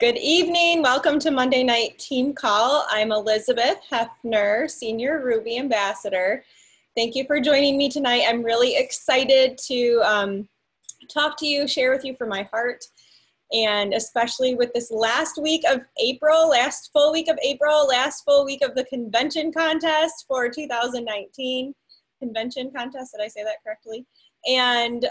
Good evening. Welcome to Monday Night Team Call. I'm Eilers-Heffner, Senior Ruby Ambassador. Thank you for joining me tonight. I'm really excited to talk to you, share with you from my heart, and especially with this last week of April, last full week of the convention contest for 2019. Convention contest, did I say that correctly? And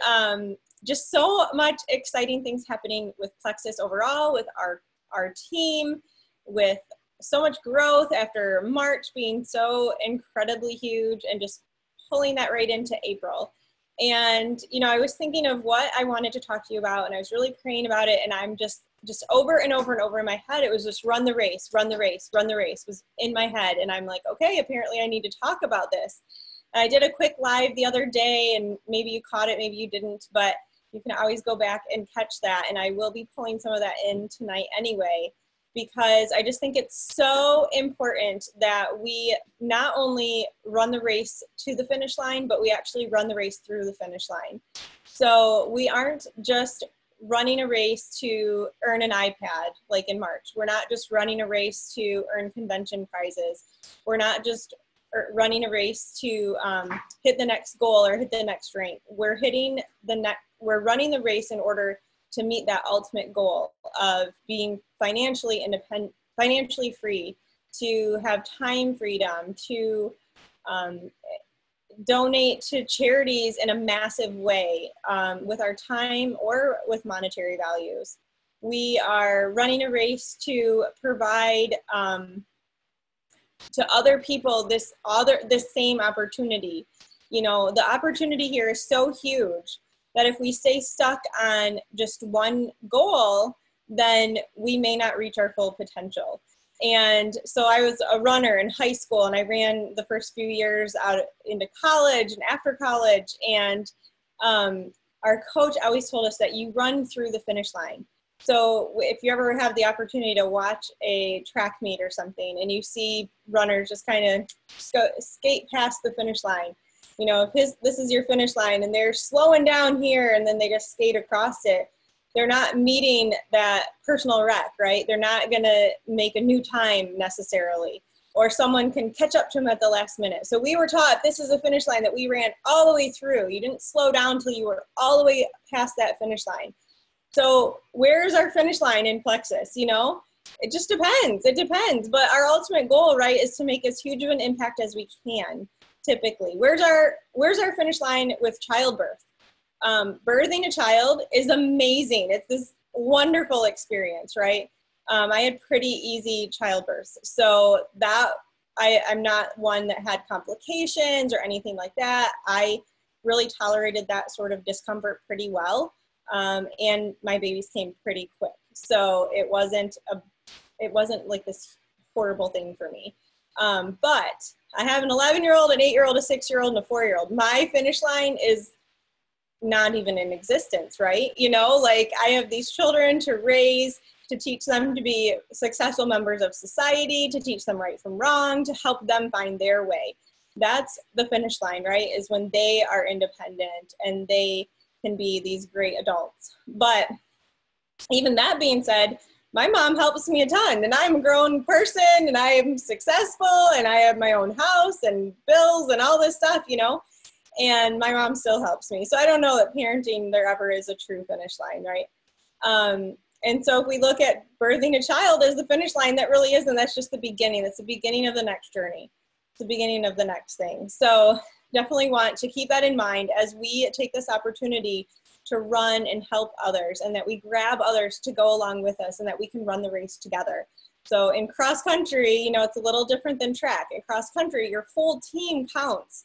just so much exciting things happening with Plexus overall, with our team, with so much growth after March being so incredibly huge and just pulling that right into April. And, you know, I was thinking of what I wanted to talk to you about, and I was really praying about it, and I'm just over and over and over in my head, it was just run the race was in my head. And I'm like, okay, apparently I need to talk about this. And I did a quick live the other day, and maybe you caught it, maybe you didn't, but you can always go back and catch that. And I will be pulling some of that in tonight anyway, because I just think it's so important that we not only run the race to the finish line, but we actually run the race through the finish line. So we aren't just running a race to earn an iPad like in March. We're not just running a race to earn convention prizes. We're not just running a race to hit the next goal or hit the next rank. We're running the race in order to meet that ultimate goal of being financially independent, financially free, to have time freedom, to donate to charities in a massive way with our time or with monetary values. We are running a race to provide to other people this same opportunity. You know, the opportunity here is so huge that if we stay stuck on just one goal, then we may not reach our full potential. And so I was a runner in high school, and I ran the first few years out into college and after college. And our coach always told us that you run through the finish line. So if you ever have the opportunity to watch a track meet or something, and you see runners just kind of skate past the finish line, you know, if this is your finish line and they're slowing down here and then they just skate across it, they're not meeting that personal rec, right? They're not going to make a new time necessarily, or someone can catch up to them at the last minute. So we were taught this is a finish line that we ran all the way through. You didn't slow down until you were all the way past that finish line. So where's our finish line in Plexus? You know, it just depends. It depends. But our ultimate goal, right, is to make as huge of an impact as we can. Typically, where's our finish line with childbirth? Birthing a child is amazing. It's this wonderful experience, right? I had pretty easy childbirth, so that I'm not one that had complications or anything like that. I really tolerated that sort of discomfort pretty well, and my babies came pretty quick. So it wasn't like this horrible thing for me. But I have an 11-year-old, an 8-year-old, a 6-year-old, and a 4-year-old. My finish line is not even in existence, right? You know, like I have these children to raise, to teach them to be successful members of society, to teach them right from wrong, to help them find their way. That's the finish line, right? Is when they are independent and they can be these great adults. But even that being said, my mom helps me a ton, and I'm a grown person, and I am successful, and I have my own house and bills and all this stuff, you know, and my mom still helps me. So I don't know that parenting there ever is a true finish line, right? And so if we look at birthing a child as the finish line, that really isn't. That's just the beginning. That's the beginning of the next journey. It's the beginning of the next thing. So definitely want to keep that in mind as we take this opportunity to run and help others, and that we grab others to go along with us, and that we can run the race together. So in cross country, you know, it's a little different than track. In cross country, your whole team counts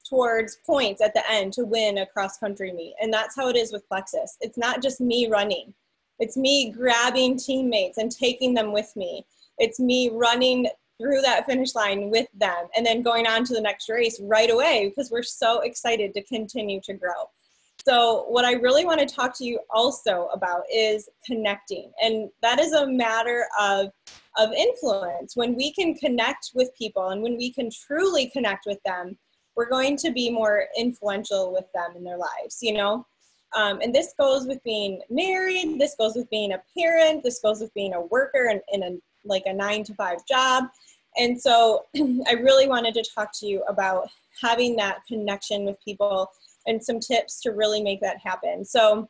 towards points at the end to win a cross country meet. And that's how it is with Plexus. It's not just me running. It's me grabbing teammates and taking them with me. It's me running through that finish line with them and then going on to the next race right away, because we're so excited to continue to grow. So what I really want to talk to you also about is connecting. And that is a matter of influence. When we can connect with people and when we can truly connect with them, we're going to be more influential with them in their lives, you know? And this goes with being married, this goes with being a parent, this goes with being a worker in a 9-to-5 job. And so I really wanted to talk to you about having that connection with people and some tips to really make that happen. So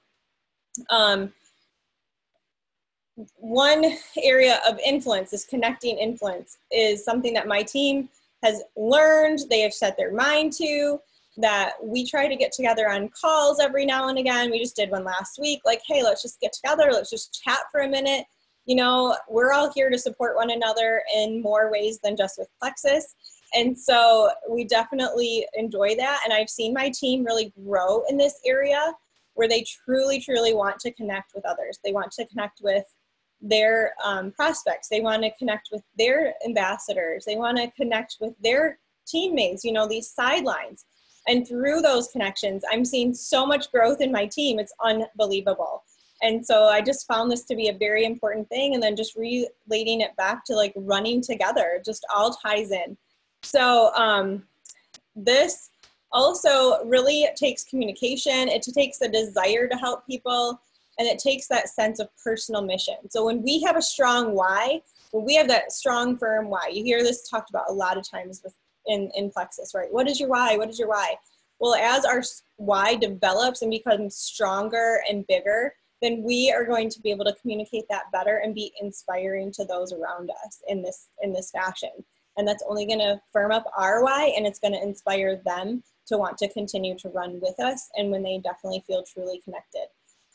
one area of influence, this connecting influence, is something that my team has learned, they have set their mind to, that we try to get together on calls every now and again. We just did one last week, like, hey, let's just get together, let's just chat for a minute. You know, we're all here to support one another in more ways than just with Plexus. And so we definitely enjoy that. And I've seen my team really grow in this area where they truly, truly want to connect with others. They want to connect with their prospects. They want to connect with their ambassadors. They want to connect with their teammates, you know, these sidelines. And through those connections, I'm seeing so much growth in my team. It's unbelievable. And so I just found this to be a very important thing. And then just relating it back to like running together, just all ties in. So this also really takes communication. It takes a desire to help people. And it takes that sense of personal mission. So when we have a strong why, when we have that strong, firm why, you hear this talked about a lot of times in Plexus, right? What is your why? What is your why? Well, as our why develops and becomes stronger and bigger, then we are going to be able to communicate that better and be inspiring to those around us in this fashion. And that's only going to firm up our why, and it's going to inspire them to want to continue to run with us, and when they definitely feel truly connected.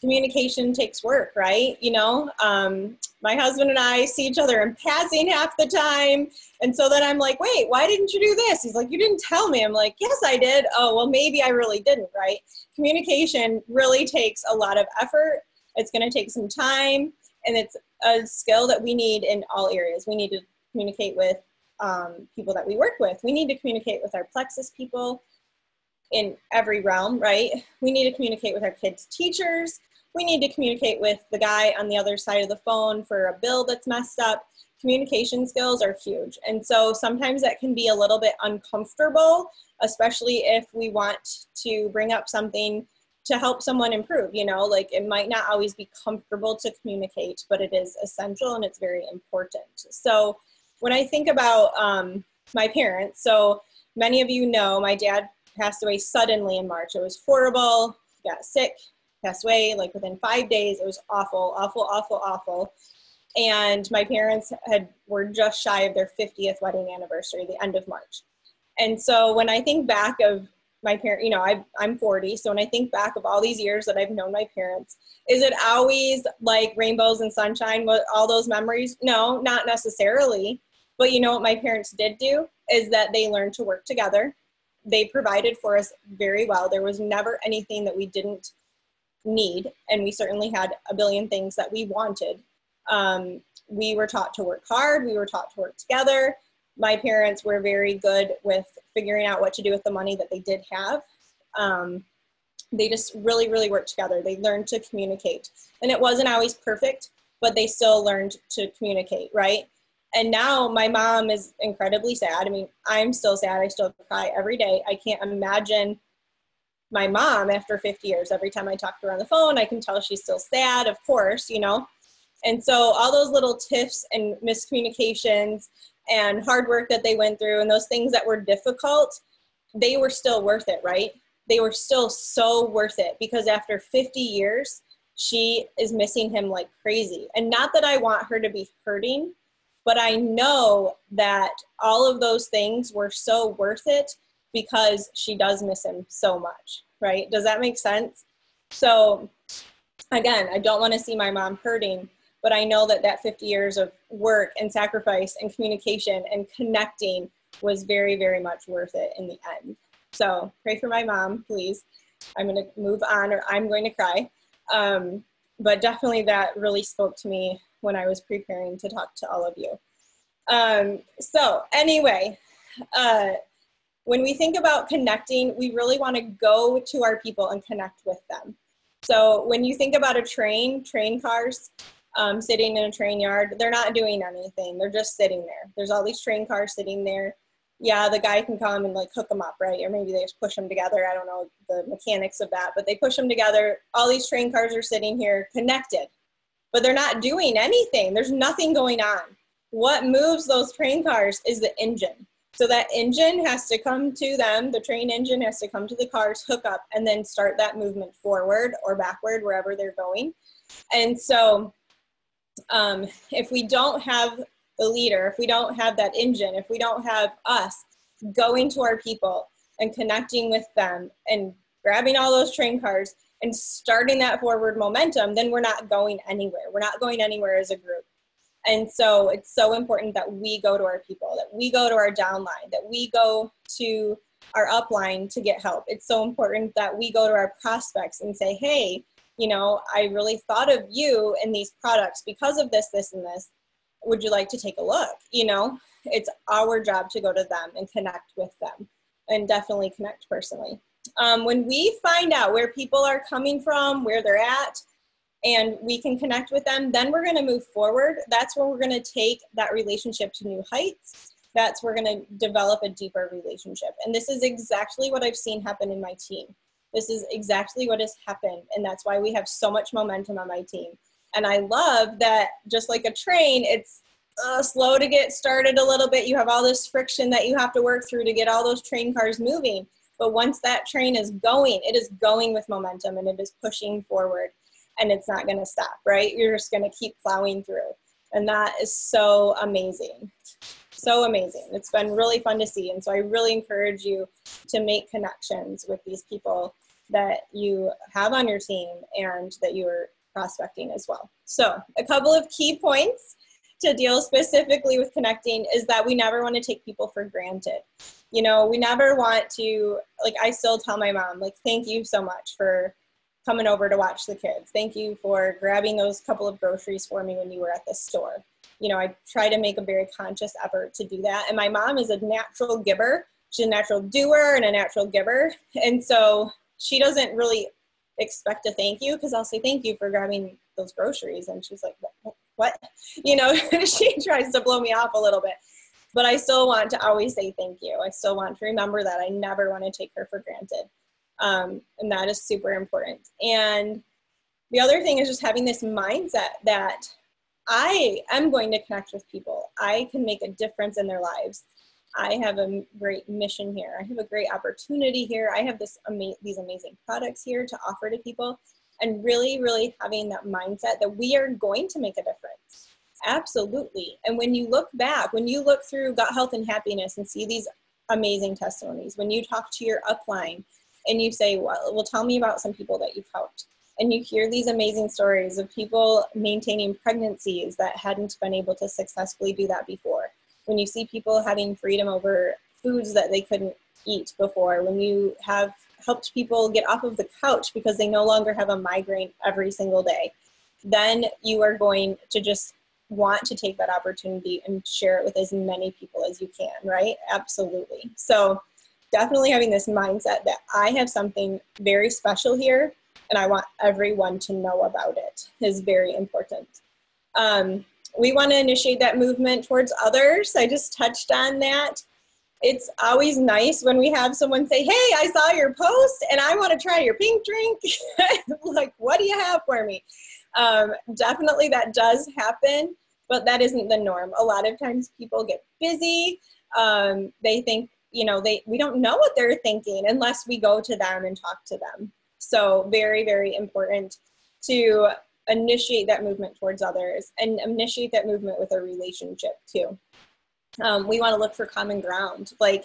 Communication takes work, right? You know, my husband and I see each other in passing half the time. And so then I'm like, wait, why didn't you do this? He's like, you didn't tell me. I'm like, yes, I did. Oh, well, maybe I really didn't, right? Communication really takes a lot of effort. It's going to take some time, and it's a skill that we need in all areas. We need to communicate with people that we work with. We need to communicate with our Plexus people in every realm, right? We need to communicate with our kids' teachers. We need to communicate with the guy on the other side of the phone for a bill that's messed up. Communication skills are huge. And so sometimes that can be a little bit uncomfortable, especially if we want to bring up something to help someone improve, you know, like it might not always be comfortable to communicate, but it is essential and it's very important. So when I think about my parents, so many of you know my dad passed away suddenly in March. It was horrible, got sick, passed away like within 5 days. It was awful, awful, awful, awful. And my parents were just shy of their 50th wedding anniversary, the end of March. And so when I think back of my parents, you know, I'm 40. So when I think back of all these years that I've known my parents, is it always like rainbows and sunshine with all those memories? No, not necessarily. But you know what my parents did do is that they learned to work together. They provided for us very well. There was never anything that we didn't need. And we certainly had a billion things that we wanted. We were taught to work hard. We were taught to work together. My parents were very good with figuring out what to do with the money that they did have. They just really, really worked together. They learned to communicate. And it wasn't always perfect, but they still learned to communicate, right? And now my mom is incredibly sad. I mean, I'm still sad. I still cry every day. I can't imagine my mom after 50 years. Every time I talk to her on the phone, I can tell she's still sad, of course, you know. And so all those little tiffs and miscommunications and hard work that they went through and those things that were difficult, they were still worth it, right? They were still so worth it, because after 50 years, she is missing him like crazy. And not that I want her to be hurting, but I know that all of those things were so worth it because she does miss him so much, right? Does that make sense? So again, I don't want to see my mom hurting, but I know that that 50 years of work and sacrifice and communication and connecting was very, very much worth it in the end. So pray for my mom, please. I'm going to move on, or I'm going to cry. But definitely that really spoke to me when I was preparing to talk to all of you. So anyway, when we think about connecting, we really want to go to our people and connect with them. So when you think about a train cars, sitting in a train yard, they're not doing anything. They're just sitting there. There's all these train cars sitting there. yeah, the guy can come and like hook them up, right? Or maybe they just push them together. I don't know the mechanics of that, but they push them together. All these train cars are sitting here connected, but they're not doing anything. There's nothing going on. What moves those train cars is the engine. So that engine has to come to them, the train engine has to come to the cars, hook up, and then start that movement forward or backward, wherever they're going. And so if we don't have the leader, if we don't have that engine, if we don't have us going to our people and connecting with them and grabbing all those train cars and starting that forward momentum, then we're not going anywhere. We're not going anywhere as a group. And so it's so important that we go to our people, that we go to our downline, that we go to our upline to get help. It's so important that we go to our prospects and say, hey, you know, I really thought of you and these products because of this, this, and this. Would you like to take a look? You know, it's our job to go to them and connect with them, and definitely connect personally. When we find out where people are coming from, where they're at, and we can connect with them, then we're going to move forward. That's where we're going to take that relationship to new heights. That's where we're going to develop a deeper relationship. And this is exactly what I've seen happen in my team. This is exactly what has happened. And that's why we have so much momentum on my team. And I love that, just like a train, it's slow to get started a little bit. You have all this friction that you have to work through to get all those train cars moving. But once that train is going, it is going with momentum and it is pushing forward, and it's not going to stop, right? You're just going to keep plowing through. And that is so amazing. So amazing. It's been really fun to see. And so I really encourage you to make connections with these people that you have on your team and that you are prospecting as well. So a couple of key points to deal specifically with connecting is that we never want to take people for granted. You know, we never want to, like, I still tell my mom, like, thank you so much for coming over to watch the kids. Thank you for grabbing those couple of groceries for me when you were at the store. You know, I try to make a very conscious effort to do that. And my mom is a natural giver. She's a natural doer and a natural giver. And so she doesn't really expect a thank you, because I'll say thank you for grabbing those groceries. And she's like, what? You know, she tries to blow me off a little bit. But I still want to always say thank you. I still want to remember that. I never want to take her for granted. And that is super important. And the other thing is just having this mindset that I am going to connect with people. I can make a difference in their lives. I have a great mission here. I have a great opportunity here. I have these amazing products here to offer to people, and really, really having that mindset that we are going to make a difference. Absolutely. And when you look back, when you look through Gut Health and Happiness and see these amazing testimonies, when you talk to your upline and you say, well, tell me about some people that you've helped. And you hear these amazing stories of people maintaining pregnancies that hadn't been able to successfully do that before. When you see people having freedom over foods that they couldn't eat before. When you have helped people get off of the couch because they no longer have a migraine every single day, then you are going to just want to take that opportunity and share it with as many people as you can, right? Absolutely. So definitely having this mindset that I have something very special here and I want everyone to know about it is very important. We want to initiate that movement towards others. I just touched on that. It's always nice when we have someone say, hey, I saw your post and I want to try your pink drink. Like, what do you have for me? Definitely that does happen, but that isn't the norm. A lot of times people get busy. They think, you know, we don't know what they're thinking unless we go to them and talk to them. So very, very important to initiate that movement towards others and initiate that movement with a relationship too. We want to look for common ground. Like,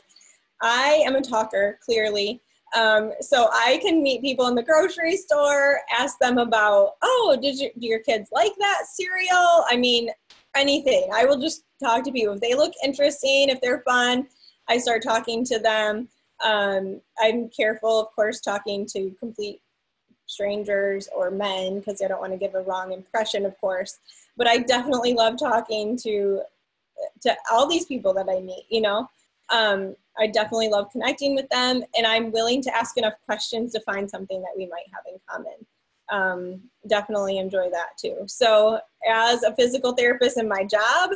I am a talker, clearly. So I can meet people in the grocery store, ask them about, oh, do your kids like that cereal? I mean, anything. I will just talk to people. If they look interesting, if they're fun, I start talking to them. I'm careful, of course, talking to complete strangers or men because I don't want to give a wrong impression, of course. But I definitely love talking to all these people that I meet, you know. I definitely love connecting with them, and I'm willing to ask enough questions to find something that we might have in common. Definitely enjoy that too. So as a physical therapist in my job,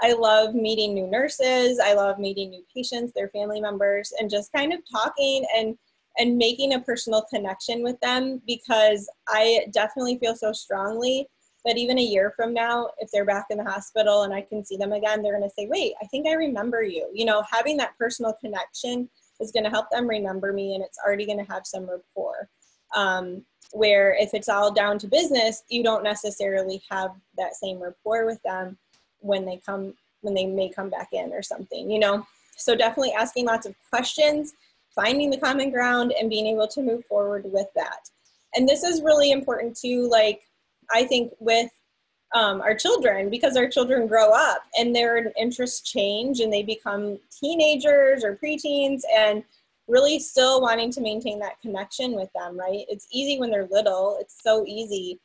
I love meeting new nurses. I love meeting new patients, their family members, and just kind of talking and making a personal connection with them, because I definitely feel so strongly that even a year from now, if they're back in the hospital and I can see them again, they're going to say, wait, I think I remember you. You know, having that personal connection is going to help them remember me, and it's already going to have some rapport. Where if it's all down to business, you don't necessarily have that same rapport with them when they may come back in or something, you know? So definitely asking lots of questions, finding the common ground, and being able to move forward with that. And this is really important too, like, I think with our children, because our children grow up and their interests change and they become teenagers or preteens, and really still wanting to maintain that connection with them, right? It's easy when they're little. It's so easy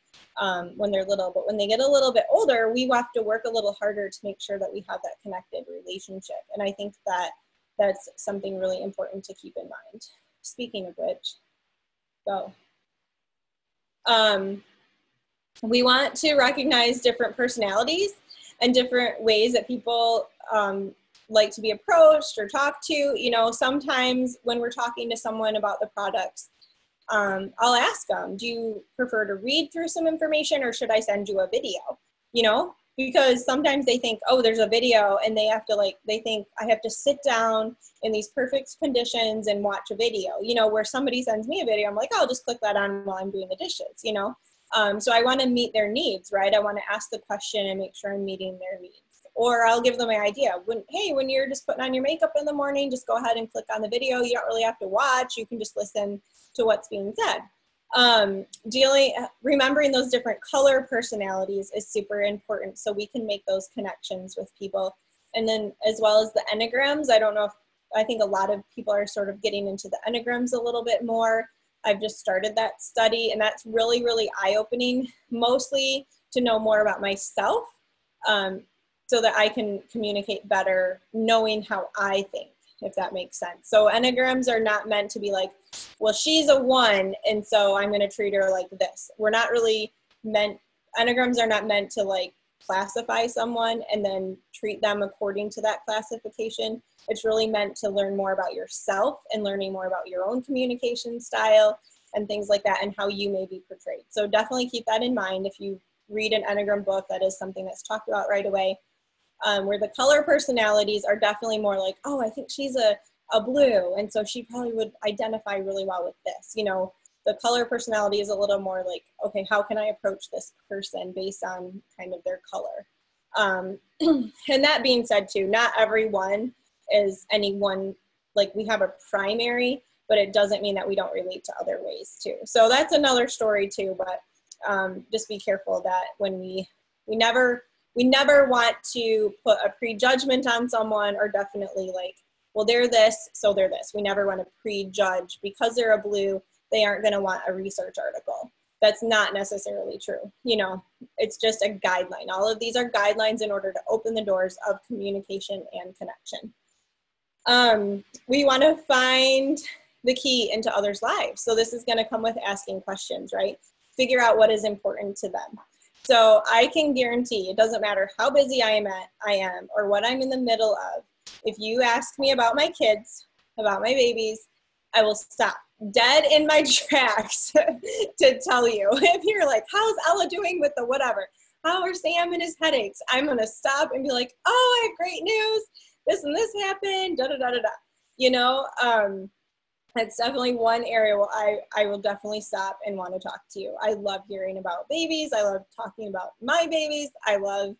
when they're little, but when they get a little bit older, we have to work a little harder to make sure that we have that connected relationship. And I think that that's something really important to keep in mind. Speaking of which, we want to recognize different personalities and different ways that people like to be approached or talked to. You know, sometimes when we're talking to someone about the products, I'll ask them, do you prefer to read through some information, or should I send you a video? You know, because sometimes they think, oh, there's a video, and they think I have to sit down in these perfect conditions and watch a video, you know, where somebody sends me a video, I'm like, oh, I'll just click that on while I'm doing the dishes, you know? So I want to meet their needs, right? I want to ask the question and make sure I'm meeting their needs. Or I'll give them an idea. When you're just putting on your makeup in the morning, just go ahead and click on the video. You don't really have to watch. You can just listen to what's being said. Remembering those different color personalities is super important, so we can make those connections with people. And then as well as the enneagrams, I think a lot of people are sort of getting into the enneagrams a little bit more. I've just started that study, and that's really, really eye-opening, mostly to know more about myself, so that I can communicate better, knowing how I think, if that makes sense. So enneagrams are not meant to be like, well, she's a 1, and so I'm going to treat her like this. Enneagrams are not meant to like classify someone and then treat them according to that classification. It's really meant to learn more about yourself and learning more about your own communication style and things like that, and how you may be portrayed. So definitely keep that in mind. If you read an Enneagram book, that is something that's talked about right away. Where the color personalities are definitely more like, oh, I think she's a blue, and so she probably would identify really well with this. You know, the color personality is a little more like, okay, how can I approach this person based on kind of their color? And that being said too, not everyone is anyone, like we have a primary, but it doesn't mean that we don't relate to other ways too. So that's another story too, but just be careful that when we never want to put a prejudgment on someone, or definitely like, well, they're this, so they're this. We never want to prejudge because they're a blue, they aren't going to want a research article. That's not necessarily true. You know, it's just a guideline. All of these are guidelines in order to open the doors of communication and connection. We want to find the key into others' lives. So this is going to come with asking questions, right? Figure out what is important to them. So I can guarantee, it doesn't matter how busy I am or what I'm in the middle of. If you ask me about my kids, about my babies, I will stop dead in my tracks to tell you. If you're like, how's Ella doing with the whatever? How are Sam and his headaches? I'm going to stop and be like, oh, I have great news. This and this happened, da da da da da. You know, that's definitely one area where I will definitely stop and want to talk to you. I love hearing about babies. I love talking about my babies. I love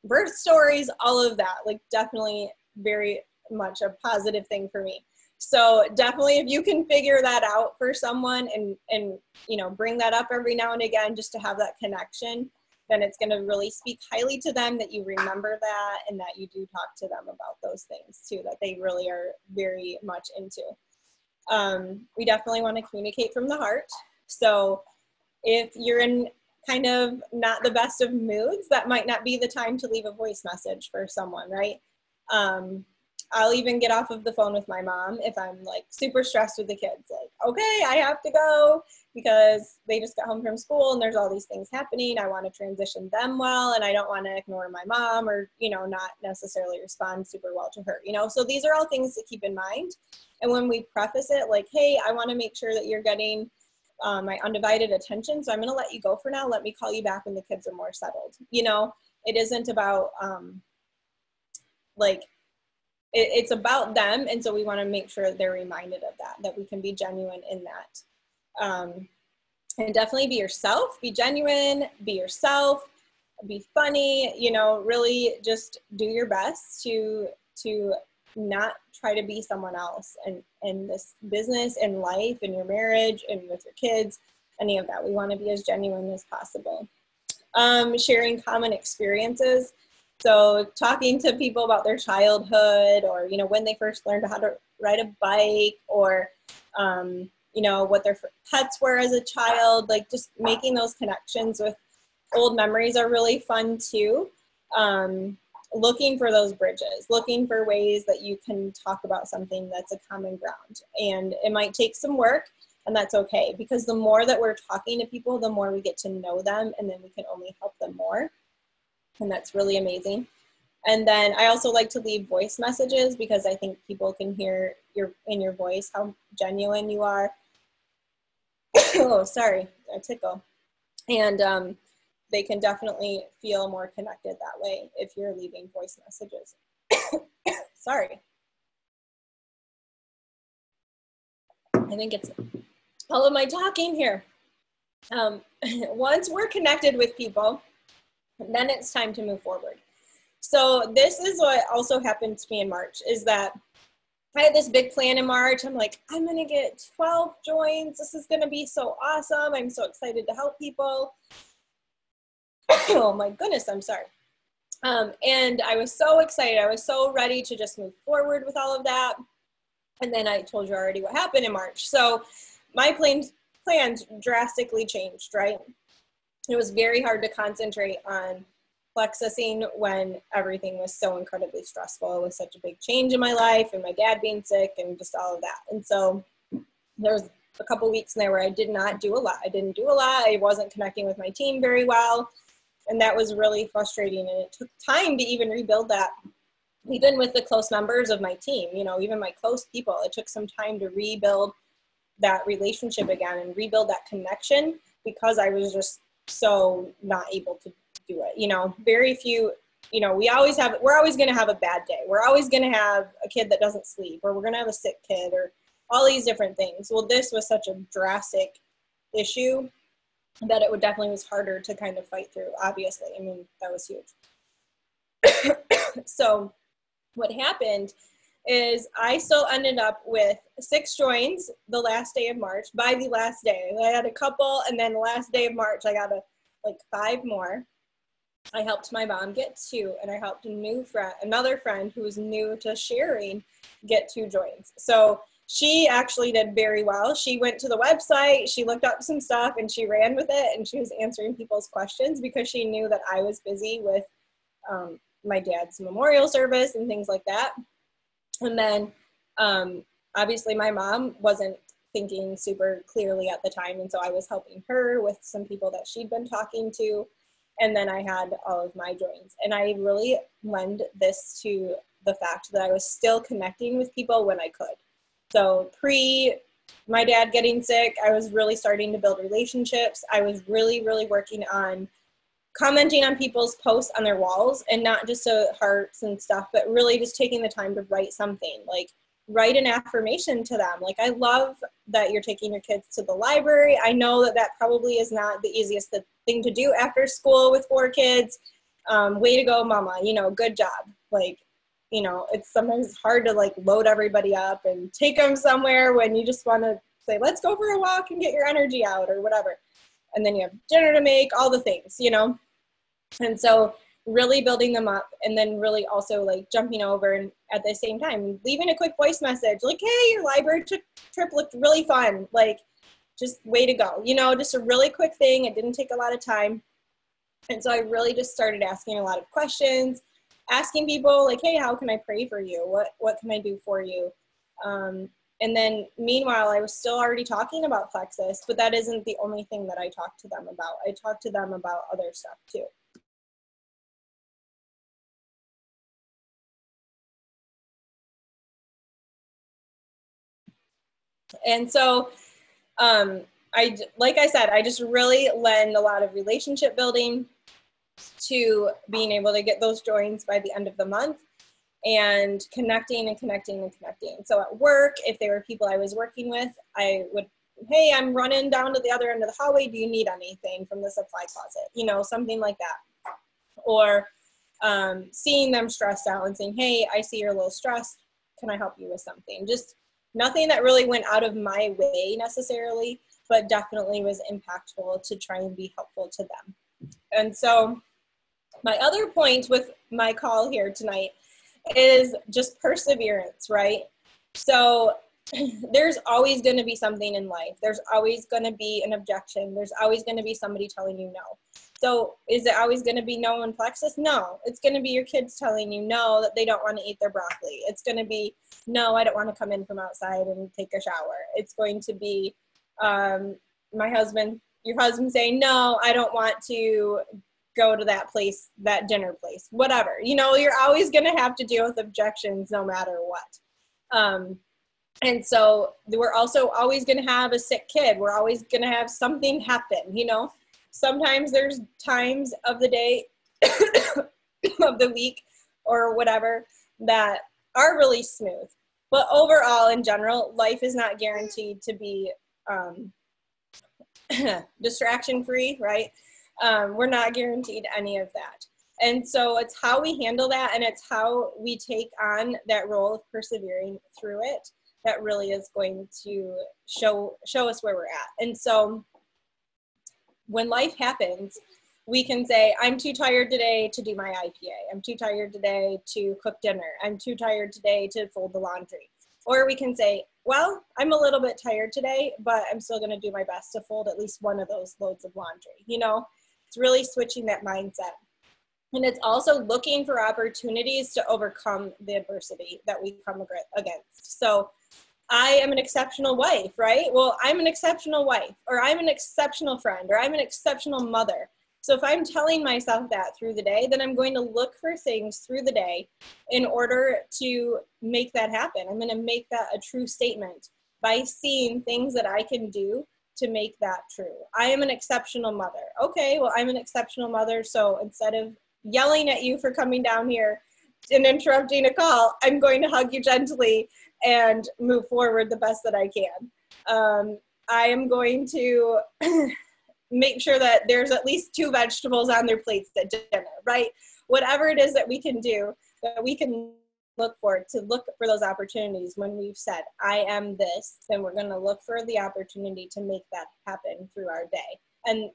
birth stories, all of that. Like, definitely very much a positive thing for me. So definitely, if you can figure that out for someone and you know, bring that up every now and again just to have that connection, then it's going to really speak highly to them that you remember that and that you do talk to them about those things too, that they really are very much into. We definitely want to communicate from the heart. So if you're in kind of not the best of moods, that might not be the time to leave a voice message for someone, right? I'll even get off of the phone with my mom if I'm like super stressed with the kids, like, okay, I have to go because they just got home from school and there's all these things happening. I want to transition them well, and I don't want to ignore my mom or, you know, not necessarily respond super well to her, you know? So these are all things to keep in mind. And when we preface it like, hey, I want to make sure that you're getting my undivided attention, so I'm going to let you go for now. Let me call you back when the kids are more settled. You know, it isn't about like, it's about them, and so we want to make sure that they're reminded of that we can be genuine in that. And definitely be yourself, be genuine, be yourself, be funny, you know, really just do your best to not try to be someone else in this business and life and your marriage and with your kids, any of that. We want to be as genuine as possible. Sharing common experiences. So talking to people about their childhood, or, you know, when they first learned how to ride a bike, or, you know, what their pets were as a child, like just making those connections with old memories are really fun too. Looking for those bridges, looking for ways that you can talk about something that's a common ground. And it might take some work, and that's okay, because the more that we're talking to people, the more we get to know them, and then we can only help them more. And that's really amazing. And then I also like to leave voice messages, because I think people can hear in your voice how genuine you are. Oh, sorry, a tickle. And they can definitely feel more connected that way if you're leaving voice messages. Sorry. I think it's all of my talking here. Once we're connected with people, then it's time to move forward. So this is what also happened to me in March, is that I had this big plan in March. I'm like, I'm going to get 12 joins. This is going to be so awesome. I'm so excited to help people. Oh my goodness, I'm sorry. And I was so excited. I was so ready to just move forward with all of that. And then I told you already what happened in March. So my plans drastically changed, right? It was very hard to concentrate on Plexusing when everything was so incredibly stressful. It was such a big change in my life, and my dad being sick and just all of that. And so there was a couple weeks in there where I did not do a lot. I didn't do a lot. I wasn't connecting with my team very well. And that was really frustrating. And it took time to even rebuild that, even with the close members of my team, you know, even my close people. It took some time to rebuild that relationship again and rebuild that connection, because I was just so not able to do it. You know, very few, you know, we're always going to have a bad day. We're always going to have a kid that doesn't sleep, or we're going to have a sick kid, or all these different things. Well, this was such a drastic issue that it definitely was harder to kind of fight through, obviously. I mean, that was huge. So what happened is I still ended up with 6 joins the last day of March. By the last day, I had a couple, and then the last day of March, I got like 5 more. I helped my mom get 2, and I helped another friend who was new to sharing, get 2 joins. So she actually did very well. She went to the website, she looked up some stuff, and she ran with it, and she was answering people's questions, because she knew that I was busy with my dad's memorial service and things like that. And then obviously my mom wasn't thinking super clearly at the time, and so I was helping her with some people that she'd been talking to. And then I had all of my joins. And I really lend this to the fact that I was still connecting with people when I could. So pre my dad getting sick, I was really starting to build relationships. I was really, really working on commenting on people's posts on their walls, and not just hearts and stuff, but really just taking the time to write something, like write an affirmation to them. Like, I love that you're taking your kids to the library. I know that that probably is not the easiest thing to do after school with 4 kids. Way to go, mama, you know, good job. Like, you know, it's sometimes hard to like load everybody up and take them somewhere when you just want to say, let's go for a walk and get your energy out, or whatever. And then you have dinner to make, all the things, you know? And so really building them up, and then really also like jumping over and at the same time leaving a quick voice message like, hey, your library trip looked really fun. Like, just way to go, you know, just a really quick thing. It didn't take a lot of time. And so I really just started asking a lot of questions. asking people like, hey, how can I pray for you? What can I do for you? And then meanwhile, I was still already talking about Plexus, but that isn't the only thing that I talk to them about. I talk to them about other stuff too. And so, like I said, I just really lend a lot of relationship building to being able to get those joins by the end of the month and connecting and connecting and connecting. So at work, if they were people I was working with, I would, hey, I'm running down to the other end of the hallway. Do you need anything from the supply closet? You know, something like that. Or seeing them stressed out and saying, hey, I see you're a little stressed. Can I help you with something? Just nothing that really went out of my way necessarily, but definitely was impactful to try and be helpful to them. And so my other point with my call here tonight is just perseverance, right? So there's always going to be something in life. There's always going to be an objection. There's always going to be somebody telling you no. So is it always going to be no in Plexus? No. It's going to be your kids telling you no, that they don't want to eat their broccoli. It's going to be, no, I don't want to come in from outside and take a shower. It's going to be your husband saying, no, I don't want to go to that place, that dinner place, whatever. You know, you're always going to have to deal with objections no matter what. And so we're also always going to have a sick kid. We're always going to have something happen, you know. Sometimes there's times of the day, of the week, or whatever, that are really smooth. But overall, in general, life is not guaranteed to be distraction-free, right? We're not guaranteed any of that. And so it's how we handle that, and it's how we take on that role of persevering through it that really is going to show us where we're at. And so when life happens, we can say, I'm too tired today to do my IPA. I'm too tired today to cook dinner. I'm too tired today to fold the laundry. Or we can say, well, I'm a little bit tired today, but I'm still going to do my best to fold at least one of those loads of laundry. You know, it's really switching that mindset. And it's also looking for opportunities to overcome the adversity that we come against. So I am an exceptional wife, right? Well, I'm an exceptional wife, or I'm an exceptional friend, or I'm an exceptional mother. So if I'm telling myself that through the day, then I'm going to look for things through the day in order to make that happen. I'm going to make that a true statement by seeing things that I can do to make that true. I am an exceptional mother. Okay, well, I'm an exceptional mother. So instead of yelling at you for coming down here and interrupting a call, I'm going to hug you gently and move forward the best that I can. I am going to make sure that there's at least 2 vegetables on their plates at dinner, right? Whatever it is that we can do, that we can look for those opportunities. When we've said, I am this, then we're going to look for the opportunity to make that happen through our day. And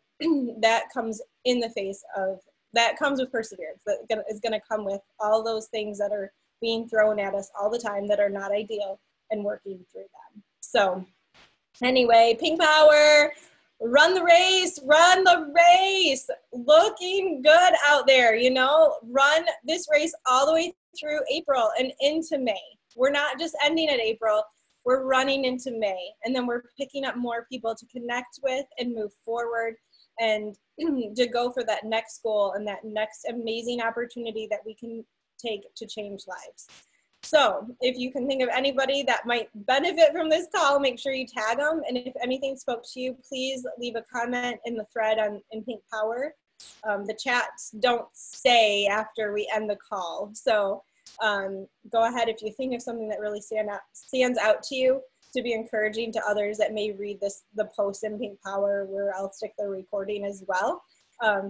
that comes with perseverance. That is going to come with all those things that are being thrown at us all the time that are not ideal, and working through them. So anyway, Pink Power, run the race, looking good out there, you know, run this race all the way through April and into May. We're not just ending at April, we're running into May, and then we're picking up more people to connect with and move forward and to go for that next goal and that next amazing opportunity that we can take to change lives. So if you can think of anybody that might benefit from this call, make sure you tag them. And if anything spoke to you, please leave a comment in the thread in Pink Power. The chats don't stay after we end the call. So go ahead if you think of something that really stands out to you, to be encouraging to others that may read the post in Pink Power, where I'll stick the recording as well.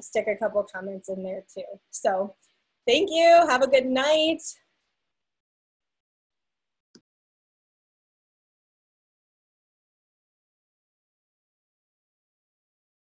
Stick a couple comments in there too. So thank you. Have a good night.